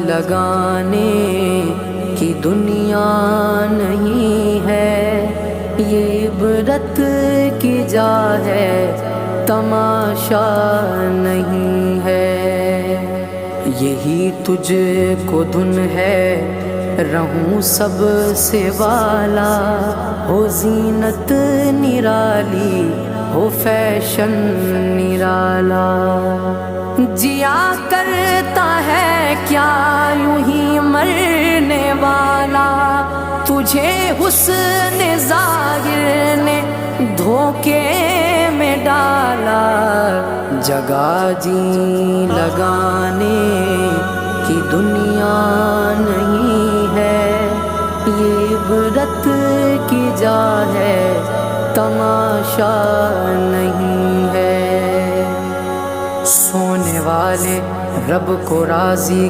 لگانے کی دنیا نہیں ہے، یہ عبرت کی جا ہے، تماشا نہیں ہے۔ یہی تجھ کو دھن ہے، رہوں سب سے والا، ہو زینت نرالی، ہو فیشن نرالا۔ جیا کرتا ہے کیا یوں ہی مرنے والا، تجھے حسن ظاہر نے دھوکے میں ڈالا۔ جگہ جی لگانے کی دنیا نہیں ہے، یہ عبرت کی جا ہے، تماشا نہیں ہے۔ سونے والے رب کو راضی